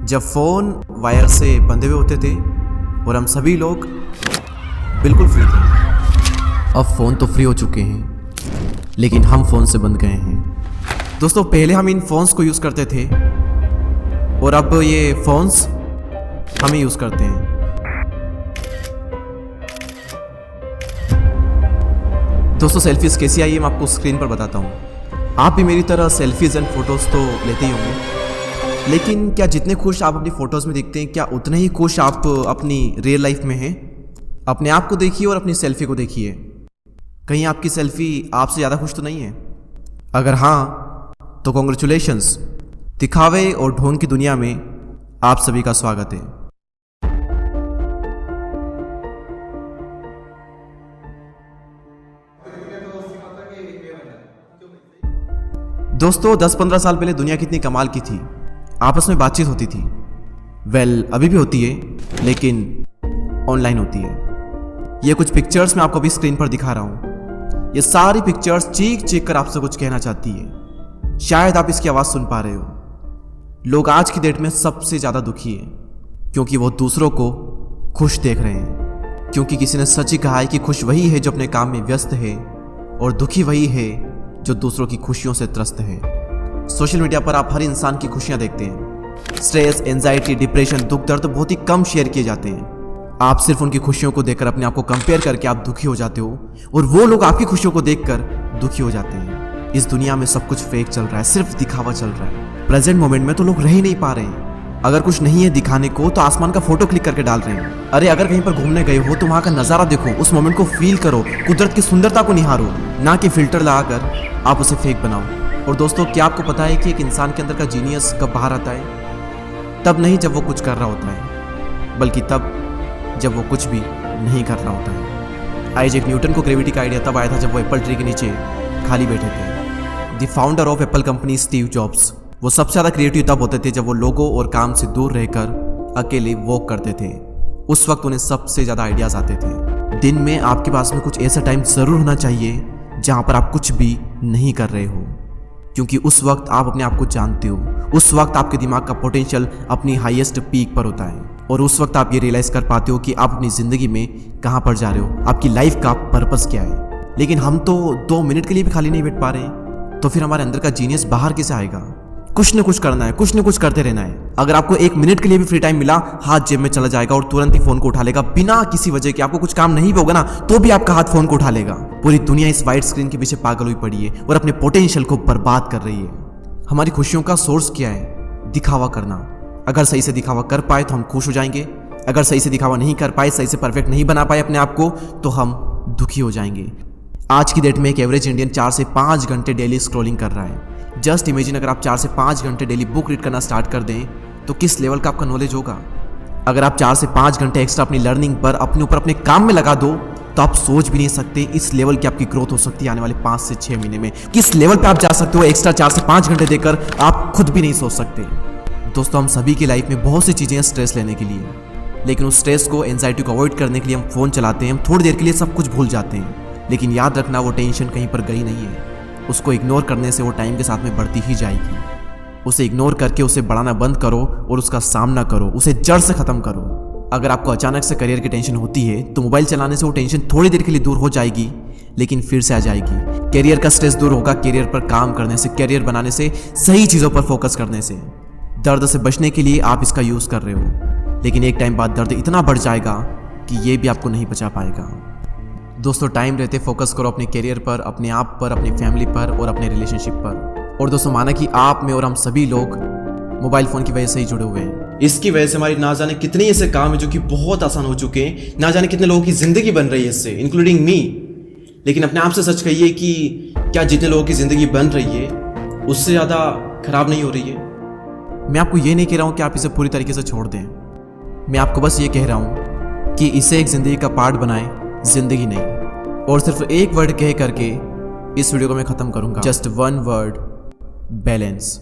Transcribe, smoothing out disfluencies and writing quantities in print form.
जब phone wire से बंधे हुए होते थे और हम सभी लोग बिल्कुल फ्री थे। अब फ़ोन तो फ्री हो चुके हैं, लेकिन हम फ़ोन से बंध गए हैं। दोस्तों, पहले हम इन फ़ोन्स को यूज़ करते थे और अब ये फ़ोन्स हमें यूज़ करते हैं। दोस्तों, सेल्फीज़ कैसी आई है मैं आपको स्क्रीन पर बताता हूँ। आप भी मेरी तरह सेल्फीज़ एंड फ़ोटोज़ तो लेते ही होंगे, लेकिन क्या जितने खुश आप अपनी फ़ोटोज़ में दिखते हैं, क्या उतने ही खुश आप अपनी रियल लाइफ में हैं? अपने आप को देखिए और अपनी सेल्फी को देखिए। कहीं आपकी सेल्फी आपसे ज़्यादा खुश तो नहीं है? अगर हाँ, तो कॉन्ग्रेचुलेशंस। दिखावे और ढोंग की दुनिया में आप सभी का स्वागत है। दोस्तों, 10-15 साल पहले दुनिया कितनी कमाल की थी। आपस में बातचीत होती थी। अभी भी होती है, लेकिन ऑनलाइन होती है। ये कुछ पिक्चर्स मैं आपको अभी स्क्रीन पर दिखा रहा हूँ। ये सारी पिक्चर्स चीख कर आपसे कुछ कहना चाहती है। शायद आप इसकी आवाज़ सुन पा रहे हो। लोग आज की डेट में सबसे ज़्यादा दुखी है, क्योंकि वो दूसरों को खुश देख रहे हैं। क्योंकि किसी ने सच ही कहा है कि खुश वही है जो अपने काम में व्यस्त है, और दुखी वही है जो दूसरों की खुशियों से त्रस्त है। सोशल मीडिया पर आप हर इंसान की खुशियां देखते हैं। स्ट्रेस, एंजाइटी, डिप्रेशन, दुख दर्द बहुत ही कम शेयर किए जाते हैं। आप सिर्फ उनकी खुशियों को देखकर अपने आप को कंपेयर करके आप दुखी हो जाते हो, और वो लोग आपकी खुशियों को देखकर दुखी हो जाते हैं। इस दुनिया में सब कुछ फेक चल रहा है, सिर्फ दिखावा चल रहा है। प्रेजेंट मोमेंट में तो लोग रह ही नहीं पा रहे हैं। अगर कुछ नहीं है दिखाने को तो आसमान का फोटो क्लिक करके डाल रहे हैं। अरे, अगर कहीं पर घूमने गए हो तो वहां का नजारा देखो, उस मोमेंट को फील करो, कुदरत की सुंदरता को निहारो, ना कि फिल्टर लगाकर आप उसे फेक बनाओ। और दोस्तों, क्या आपको पता है कि एक इंसान के अंदर का जीनियस कब बाहर आता है? तब नहीं जब वो कुछ कर रहा होता है, बल्कि तब जब वो कुछ भी नहीं कर रहा होता है। आइजैक न्यूटन को ग्रेविटी का आइडिया तब आया था जब वो एप्पल ट्री के नीचे खाली बैठे थे। The founder of Apple company Steve jobs, वो सबसे ज़्यादा क्रिएटिव तब होते थे जब वो लोगों और काम से दूर रहकर अकेले वॉक करते थे। उस वक्त उन्हें सबसे ज़्यादा आइडियाज़ आते थे। दिन में आपके पास में कुछ ऐसा टाइम ज़रूर होना चाहिए जहाँ पर आप कुछ भी नहीं कर रहे हो, क्योंकि उस वक्त आप अपने आप को जानते हो। उस वक्त आपके दिमाग का पोटेंशियल अपनी हाईएस्ट पीक पर होता है, और उस वक्त आप ये रियलाइज़ कर पाते हो कि आप अपनी ज़िंदगी में कहाँ पर जा रहे हो, आपकी लाइफ का पर्पस क्या है। लेकिन हम तो 2 मिनट के लिए भी खाली नहीं बैठ पा रहे, तो फिर हमारे अंदर का जीनियस बाहर कैसे आएगा? कुछ न कुछ करना है, कुछ न कुछ करते रहना है। अगर आपको 1 मिनट के लिए भी फ्री टाइम मिला, हाथ जेब में चला जाएगा और तुरंत ही फोन को उठा लेगा, बिना किसी वजह के। आपको कुछ काम नहीं भी होगा ना, तो भी आपका हाथ फोन को उठा लेगा। पूरी दुनिया इस वाइट स्क्रीन के पीछे पागल हुई पड़ी है और अपने पोटेंशियल को बर्बाद कर रही है। हमारी खुशियों का सोर्स क्या है? दिखावा करना। अगर सही से दिखावा कर पाए तो हम खुश हो जाएंगे। अगर सही से दिखावा नहीं कर पाए, सही से परफेक्ट नहीं बना पाए अपने आप को, तो हम दुखी हो जाएंगे। आज की डेट में एक एवरेज इंडियन 4 से 5 घंटे डेली स्क्रॉलिंग कर रहा है। जस्ट इमेजिन, अगर आप 4 से 5 घंटे डेली बुक रीड करना स्टार्ट कर दें तो किस लेवल का आपका नॉलेज होगा। अगर आप 4 से 5 घंटे एक्स्ट्रा अपनी लर्निंग पर, अपने ऊपर, अपने काम में लगा दो, तो आप सोच भी नहीं सकते इस लेवल की आपकी ग्रोथ हो सकती है आने वाले 5 से 6 महीने में। किस लेवल पे आप जा सकते हो एक्स्ट्रा 4 से 5 घंटे देकर, आप खुद भी नहीं सोच सकते। दोस्तों, हम सभी की लाइफ में बहुत सी चीज़ें हैं स्ट्रेस लेने के लिए, लेकिन उस स्ट्रेस को, एंजाइटी को अवॉइड करने के लिए हम फ़ोन चलाते हैं। हम थोड़ी देर के लिए सब कुछ भूल जाते हैं, लेकिन याद रखना, वो टेंशन कहीं पर गई नहीं है। उसको इग्नोर करने से वो टाइम के साथ में बढ़ती ही जाएगी। उसे इग्नोर करके उसे बढ़ाना बंद करो और उसका सामना करो, उसे जड़ से ख़त्म करो। अगर आपको अचानक से करियर की टेंशन होती है तो मोबाइल चलाने से वो टेंशन थोड़ी देर के लिए दूर हो जाएगी, लेकिन फिर से आ जाएगी। करियर का स्ट्रेस दूर होगा करियर पर काम करने से, करियर बनाने से, सही चीज़ों पर फोकस करने से। दर्द से बचने के लिए आप इसका यूज़ कर रहे हो, लेकिन एक टाइम बाद दर्द इतना बढ़ जाएगा कि ये भी आपको नहीं बचा पाएगा। दोस्तों, टाइम रहते फोकस करो अपने करियर पर, अपने आप पर, अपनी फैमिली पर और अपने रिलेशनशिप पर। और दोस्तों, माना कि आप में और हम सभी लोग मोबाइल फ़ोन की वजह से ही जुड़े हुए हैं। इसकी वजह से हमारी ना जाने कितने ऐसे काम हैं जो कि बहुत आसान हो चुके हैं, ना जाने कितने लोगों की ज़िंदगी बन रही है इससे, इंक्लूडिंग मी। लेकिन अपने आप से सच कहिए कि क्या जितने लोगों की ज़िंदगी बन रही है उससे ज़्यादा ख़राब नहीं हो रही है? मैं आपको ये नहीं कह रहा हूँ कि आप इसे पूरी तरीके से छोड़ दें। मैं आपको बस ये कह रहा हूँ कि इसे एक ज़िंदगी का पार्ट बनाएं, जिंदगी नहीं। और सिर्फ एक वर्ड कह करके इस वीडियो को मैं ख़त्म करूंगा। Just 1 word, balance.